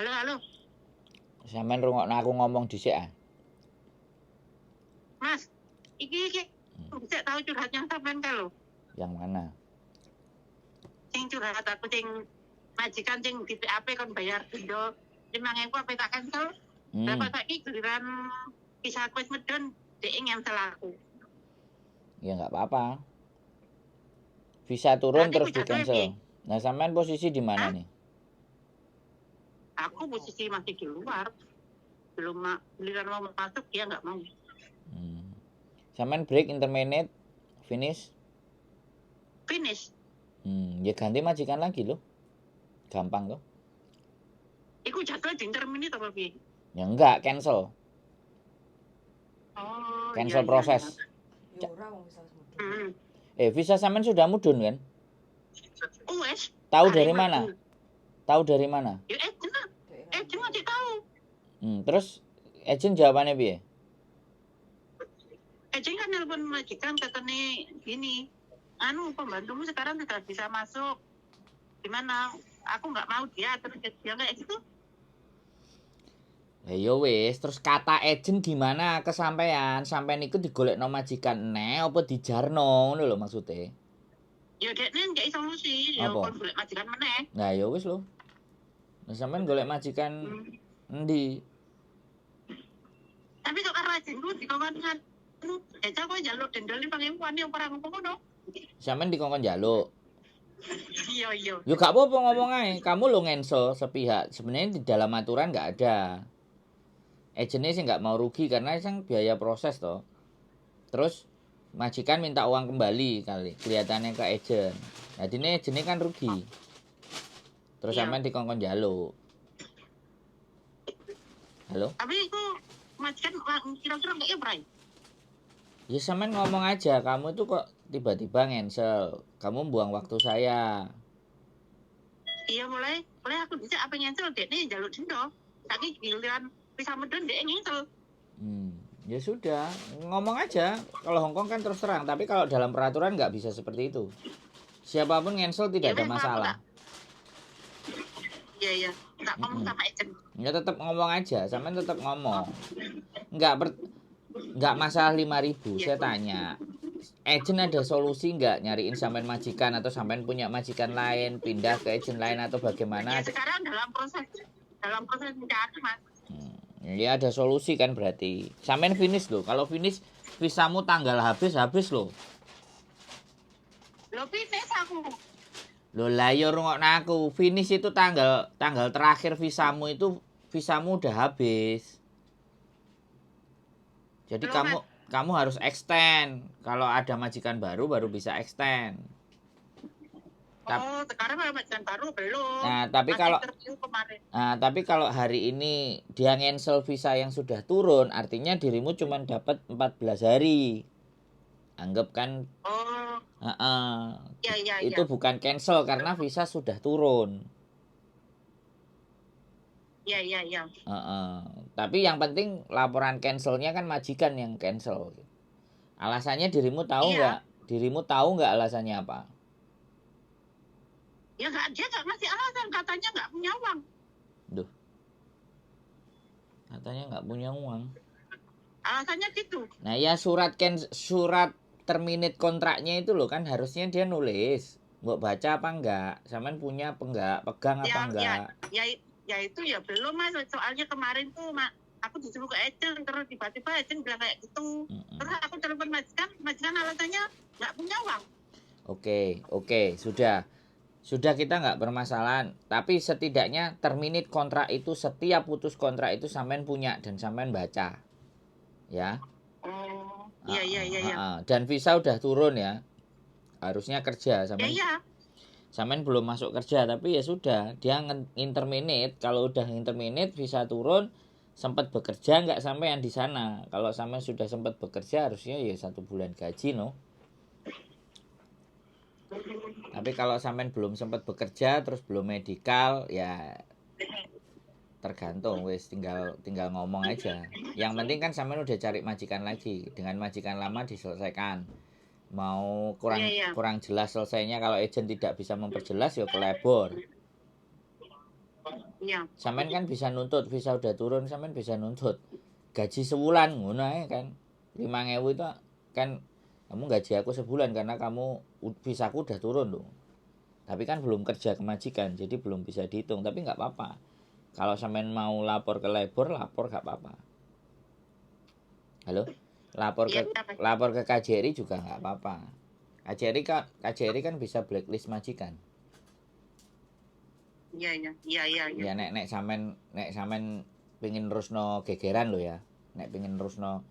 Halo, halo. Sampeyan rungokno aku ngomong dhisik ah. Mas, iki saya tahu curhat yang sampean ka lho. Yang mana? Sing curhat aku sing majikan sing di PAP kon bayar denda 5.000 apa tak cancel. Dapat saiki giliran kisah aku wis medun, dhek ngensel aku. Ya enggak apa-apa. Visa turun Berarti terus ku di jatuh cancel. Nah, sampean posisi di mana nih? Aku posisi masih di luar. Belum giliran mau masuk dia nggak mau. Sampean break interminate finish. Finish. Ya ganti majikan lagi loh. Gampang kok. Iku jadwal di interminate apa piye? Ya enggak, cancel. Oh, Cancel iya, proses. Iya. Visa sampean sudah mudun kan? Wes. Tahu dari mana? Tahu dari mana? Ya agent masih tahu. Terus agent jawabannya piye? Agent kan nelpon majikan katanya gini, pembantumu sekarang sudah bisa masuk. Gimana? Aku nggak mau dia terus dia kayak gitu. Ya wis, terus kata agent gimana kesampaian? Sampean iku digolekno majikan apa dijarno ngono lho maksude. Ya dekne nggak solusi, ya kon golek majikan meneh. Nah, ya wis lho. Nah, sampean golek majikan endi? Tapi kok karo agentku dikongkon kan Eca kok njaluk denda 5.000 ane ora ngono. Sampean dikongkon njaluk. Iya. Yo gak apa-apa ngomong ae. Kamu lo ngensel sepihak. Sebenarnya di dalam aturan nggak ada. Agentnya sih nggak mau rugi karena sang biaya proses toh. Terus majikan minta uang kembali kali. Kelihatannya ke agent. Jadi ini agentnya kan rugi. Terus sampean dikongkon njaluk. Halo? Tapi itu majikan kira-kira nggak ya, Bray? Ya sampean ngomong aja, kamu itu kok tiba-tiba ngensel. Kamu buang waktu saya. Iya mulai aku bisa apa ngensel dek nih jalur denda. Tapi giliran bisa medun dek ngensel. Ya sudah, ngomong aja. Kalau Hongkong kan terus terang, tapi kalau dalam peraturan nggak bisa seperti itu. Siapapun ngensel tidak ada masalah. Iya. Nggak ngomong sama agent. Ya tetap ngomong aja, sampean tetap ngomong. Nggak masalah 5.000, saya tanya. Agent ada solusi nggak nyariin sampean majikan atau sampean punya majikan lain, pindah ke agent lain atau bagaimana? Ya sekarang dalam proses mencari, Mas. Ya ada solusi kan berarti. Sampean finish loh. Kalau finish visamu tanggal habis loh. Lo finish aku. Loh lah ya rungokno aku. Finish itu tanggal terakhir visamu udah habis. Jadi kamu harus extend. Kalau ada majikan baru bisa extend. Sekarang ada majikan baru belum. Nah, tapi kalau hari ini dia ngensel visa yang sudah turun, artinya dirimu cuma dapat 14 hari. Anggap kan? Itu bukan cancel karena visa sudah turun. Iya. Tapi yang penting laporan cancelnya kan majikan yang cancel. Alasannya dirimu tahu nggak? Dirimu tahu nggak alasannya apa? Ya dia nggak ngasih alasan, katanya nggak punya uang. Duh. Katanya nggak punya uang. Alasannya gitu. Nah ya surat terminate kontraknya itu loh kan harusnya dia nulis. Mbok baca apa enggak? Sampean punya apa enggak? Pegang apa enggak? Ya itu ya belum, Mas. Soalnya kemarin tuh aku disuruh ke agent, terus tiba-tiba agent bilang kayak gitu. Terus aku telepon majikan alasannya nggak punya uang. Oke, sudah kita nggak bermasalahan. Tapi setidaknya terminate kontrak itu, setiap putus kontrak itu sampean punya dan sampean baca, ya. Iya. Dan visa udah turun ya, harusnya kerja sampean. Iya. Sampean belum masuk kerja tapi ya sudah, dia interminate. Kalau udah interminate visa turun, sempat bekerja nggak sampean di sana. Kalau sampean sudah sempat bekerja harusnya ya 1 bulan gaji no. Tapi kalau sampean belum sempat bekerja terus belum medikal ya tergantung, wes tinggal ngomong aja. Yang penting kan sampean udah cari majikan lagi, dengan majikan lama diselesaikan. Mau kurang jelas selesainya, kalau agent tidak bisa memperjelas ya kelebor. Iya. Sampean kan bisa nuntut visa udah turun, sampean bisa nuntut gaji sebulan ngono ae kan. 5.000 itu kan kamu gaji aku sebulan karena kamu visaku udah turun loh. Tapi kan belum kerja ke majikan, jadi belum bisa dihitung. Tapi nggak apa-apa. Kalau sampean mau lapor ke labor, lapor nggak apa-apa. Halo? Iya, iya, Mas. Lapor ke KJRI juga nggak apa-apa. KJRI kan bisa blacklist majikan. Iya, iya, iya, iya, iya. Ya nek sampean pengin nerusno gegeran lo ya. Nek pengin nerusno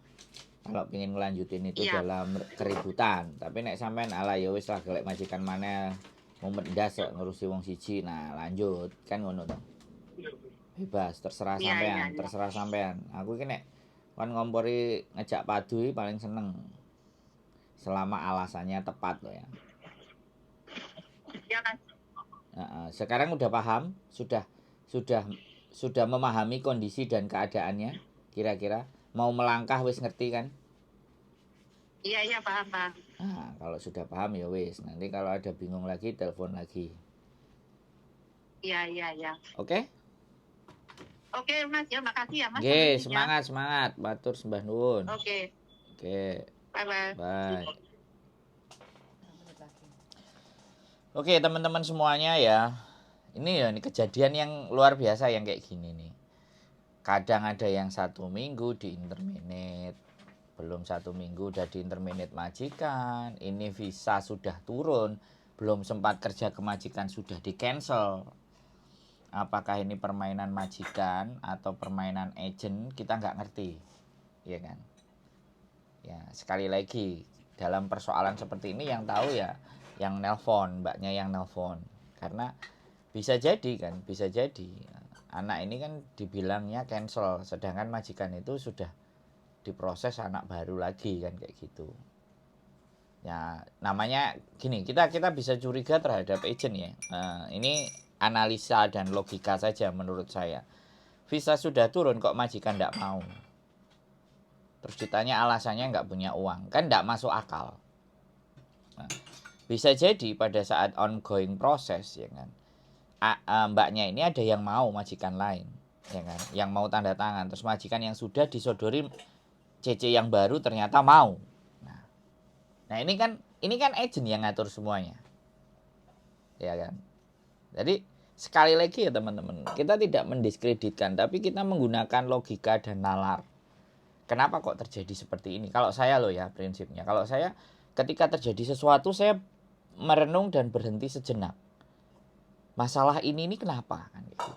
kalau pengin ngelanjutin itu Iya. dalam keributan, tapi nek sampean ala ya wis lah golek majikan mana mau mendas ngurusi wong siji, nah lanjut kan ngono to. Bebas terserah Iya, iya, sampean, iya. terserah sampean. Aku iki nek kon ngompori ngejak padu paling seneng selama alasannya tepat loh ya. Iya, Mas. Sekarang udah paham, sudah memahami kondisi dan keadaannya, kira-kira mau melangkah wis ngerti kan? Iya, iya, paham, paham. Nah, kalau sudah paham ya wis, nanti kalau ada bingung lagi telepon lagi. Iya, iya, iya. Oke? Oke, Mas, ya makasih ya, Mas. Oke, solusinya. semangat, batur sembah nuwun. Oke, Oke, bye-bye. bye. Oke, teman-teman semuanya ya. Ini kejadian yang luar biasa yang kayak gini nih. Kadang ada yang 1 minggu di interminate, belum 1 minggu udah di interminate majikan, ini visa sudah turun, belum sempat kerja ke majikan sudah di cancel. Apakah ini permainan majikan atau permainan agent, kita nggak ngerti, ya kan? Ya sekali lagi dalam persoalan seperti ini yang tahu ya yang nelpon, mbaknya yang nelpon, karena bisa jadi kan, bisa jadi anak ini kan dibilangnya cancel, sedangkan majikan itu sudah diproses anak baru lagi kan kayak gitu. Ya namanya gini, kita bisa curiga terhadap agent ya. Ini analisa dan logika saja menurut saya. Visa sudah turun kok majikan tidak mau. Terus ditanya alasannya nggak punya uang, kan tidak masuk akal. Nah, bisa jadi pada saat ongoing proses ya kan, mbaknya ini ada yang mau majikan lain ya kan, yang mau tanda tangan, terus majikan yang sudah disodori CC yang baru ternyata mau. Nah ini kan agent yang ngatur semuanya, ya kan. Jadi sekali lagi ya teman-teman, kita tidak mendiskreditkan, tapi kita menggunakan logika dan nalar. Kenapa kok terjadi seperti ini? Kalau saya loh ya prinsipnya, kalau saya ketika terjadi sesuatu saya merenung dan berhenti sejenak. Masalah ini kenapa kan gitu.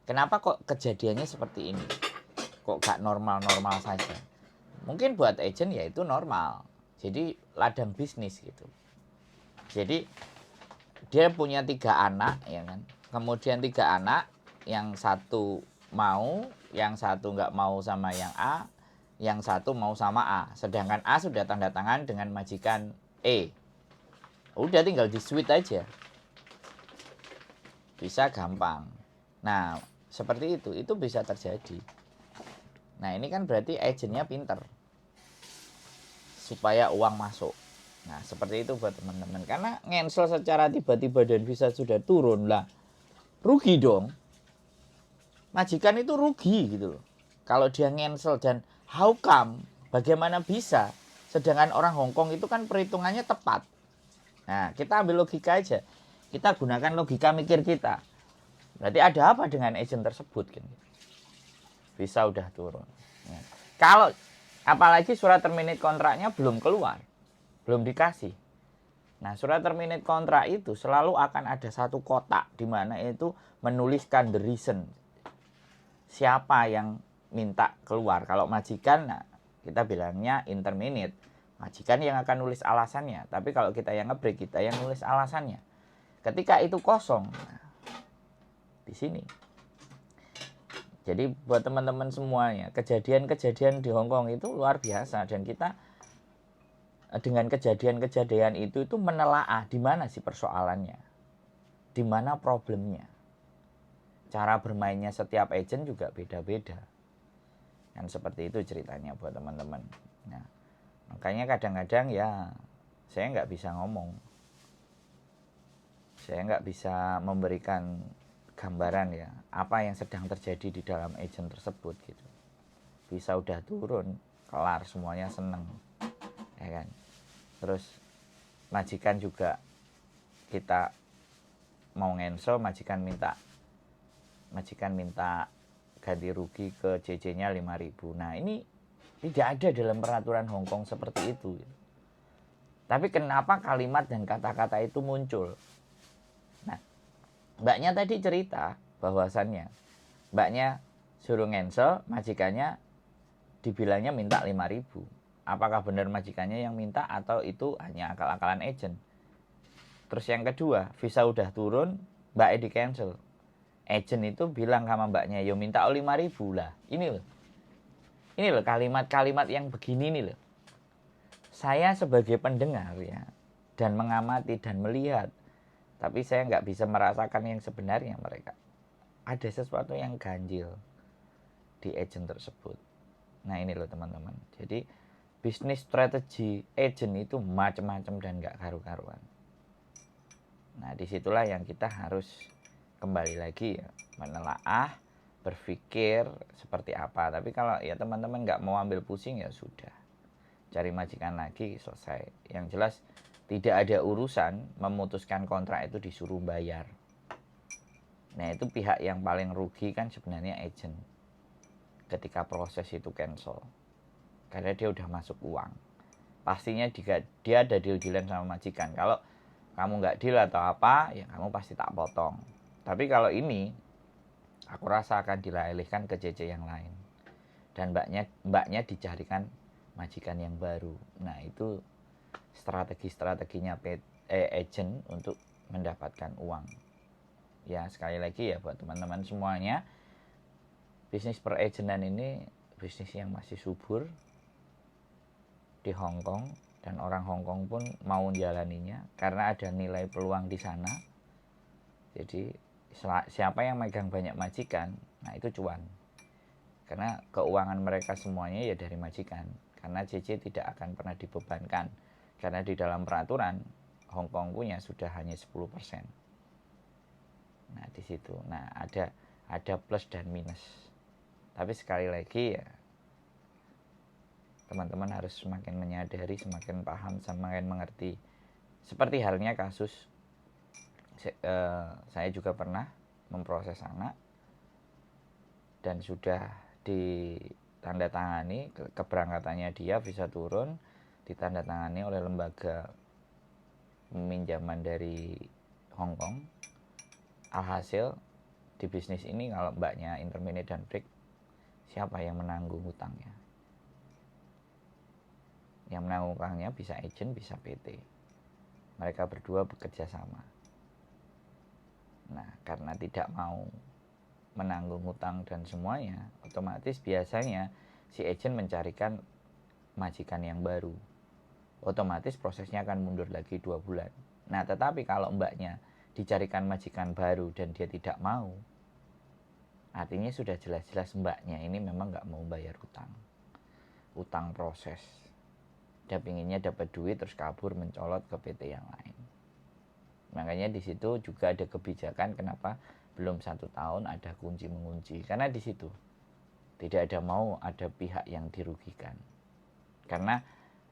Kenapa kok kejadiannya seperti ini? Kok gak normal-normal saja? Mungkin buat agent ya itu normal. Jadi ladang bisnis gitu. Jadi dia punya 3 anak ya kan. Kemudian 3 anak, yang satu mau, yang satu nggak mau sama yang A, yang satu mau sama A. Sedangkan A sudah tanda tangan dengan majikan E. Udah tinggal di switch aja. Bisa gampang. Nah, seperti itu bisa terjadi. Nah, ini kan berarti agentnya pinter supaya uang masuk. Nah, seperti itu buat teman-teman. Karena ngensel secara tiba-tiba dan visa sudah turun lah. Rugi dong. Majikan itu rugi gitu loh. Kalau dia ngensel dan how come? Bagaimana bisa? Sedangkan orang Hongkong itu kan perhitungannya tepat. Nah, kita ambil logika aja. Kita gunakan logika mikir kita. Berarti ada apa dengan agent tersebut kan? Visa udah turun. Nah, kalau apalagi surat terminate kontraknya belum keluar, belum dikasih. Nah, surat terminate kontrak itu selalu akan ada satu kotak di mana itu menuliskan the reason. Siapa yang minta keluar? Kalau majikan, nah, kita bilangnya interminate. Majikan yang akan nulis alasannya. Tapi kalau kita yang ngebreak, kita yang nulis alasannya. Ketika itu kosong, nah, di sini. Jadi buat teman-teman semuanya, kejadian-kejadian di Hongkong itu luar biasa, dan kita dengan kejadian-kejadian itu menelaah di mana sih persoalannya, di mana problemnya. Cara bermainnya setiap agent juga beda-beda. Dan seperti itu ceritanya buat teman-teman. Nah, makanya kadang-kadang ya saya nggak bisa ngomong, saya nggak bisa memberikan gambaran ya apa yang sedang terjadi di dalam agent tersebut gitu. Bisa udah turun, kelar semuanya seneng, ya kan. Terus majikan juga kita mau ngenso, majikan minta ganti rugi ke CC-nya 5.000. Nah ini tidak ada dalam peraturan Hong Kong seperti itu. Tapi kenapa kalimat dan kata-kata itu muncul? Nah, mbaknya tadi cerita bahwasannya mbaknya suruh ngenso, majikannya dibilangnya minta 5.000. Apakah benar majikannya yang minta atau itu hanya akal-akalan agent? Terus yang kedua, visa udah turun, mbaknya di cancel. Agent itu bilang sama mbaknya, yo minta 5.000 lah. Ini loh kalimat-kalimat yang begini nih loh. Saya sebagai pendengar ya, dan mengamati dan melihat, tapi saya nggak bisa merasakan yang sebenarnya mereka. Ada sesuatu yang ganjil di agent tersebut. Nah ini loh teman-teman. Jadi bisnis strategi agent itu macam-macam dan nggak karu-karuan. Nah disitulah yang kita harus kembali lagi ya, menelaah, berpikir seperti apa. Tapi kalau ya teman-teman nggak mau ambil pusing ya sudah, cari majikan lagi, selesai. Yang jelas tidak ada urusan memutuskan kontrak itu disuruh bayar. Nah itu pihak yang paling rugi kan sebenarnya agent ketika proses itu cancel, karena dia udah masuk uang. Pastinya dia ada deal-dealan sama majikan. Kalau kamu nggak deal atau apa, ya kamu pasti tak potong. Tapi kalau ini, aku rasa akan dialihkan ke CC yang lain. Dan mbaknya dicarikan majikan yang baru. Nah itu strategi-strateginya agent untuk mendapatkan uang. Ya sekali lagi ya buat teman-teman semuanya, bisnis per-agentan ini bisnis yang masih subur di Hong Kong. Dan orang Hong Kong pun mau menjalaninya karena ada nilai peluang di sana. Jadi siapa yang megang banyak majikan, nah itu cuan. Karena keuangan mereka semuanya ya dari majikan. Karena CC tidak akan pernah dibebankan. Karena di dalam peraturan Hong Kong punya sudah hanya 10%. Nah di situ, nah ada plus dan minus. Tapi sekali lagi ya, teman-teman harus semakin menyadari, semakin paham, semakin mengerti. Seperti halnya kasus saya juga pernah memproses anak dan sudah ditandatangani keberangkatannya dia, visa turun, ditandatangani oleh lembaga peminjaman dari Hong Kong. Alhasil di bisnis ini kalau mbaknya intermediate dan break, siapa yang menanggung hutangnya? Yang menanggung hutangnya bisa agent, bisa PT. Mereka berdua bekerja sama. Nah, karena tidak mau menanggung hutang dan semuanya, otomatis biasanya si agent mencarikan majikan yang baru. Otomatis prosesnya akan mundur lagi 2 bulan. Nah, tetapi kalau mbaknya dicarikan majikan baru dan dia tidak mau, artinya sudah jelas-jelas mbaknya ini memang nggak mau bayar utang proses. Dia pinginnya dapat duit terus kabur mencolot ke PT yang lain. Makanya di situ juga ada kebijakan kenapa belum 1 tahun ada kunci mengunci, karena di situ tidak ada pihak yang dirugikan. Karena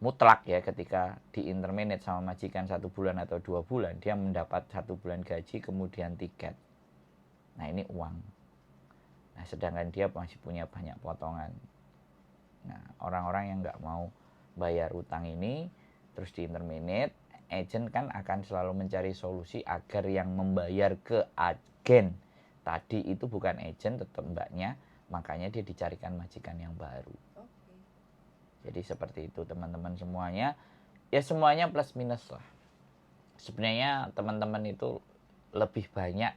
mutlak ya, ketika di interminate sama majikan 1 bulan atau 2 bulan, dia mendapat 1 bulan gaji kemudian tiket. Nah ini uang. Nah sedangkan dia masih punya banyak potongan. Nah orang-orang yang nggak mau bayar utang ini terus di interminate, agent kan akan selalu mencari solusi agar yang membayar ke agen tadi itu bukan agent, tetap mbaknya, makanya dia dicarikan majikan yang baru. Jadi seperti itu teman-teman semuanya. Ya semuanya plus minus lah. Sebenarnya teman-teman itu lebih banyak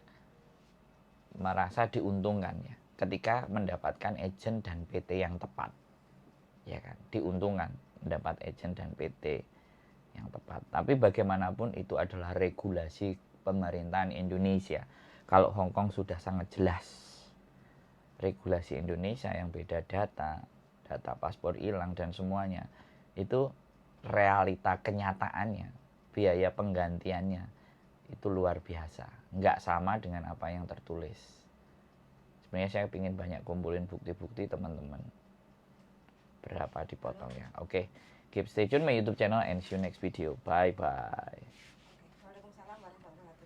merasa diuntungkan ya ketika mendapatkan agent dan PT yang tepat. Ya kan, diuntungkan mendapat agent dan PT yang tepat. Tapi bagaimanapun itu adalah regulasi pemerintahan Indonesia. Kalau Hong Kong sudah sangat jelas. Regulasi Indonesia yang beda data paspor hilang dan semuanya. Itu realita kenyataannya, biaya penggantiannya itu luar biasa. Nggak sama dengan apa yang tertulis. Sebenarnya saya ingin banyak kumpulin bukti-bukti teman-teman. Berapa dipotong ya. Oke. Keep stay tune my YouTube channel and see you next video. Bye-bye.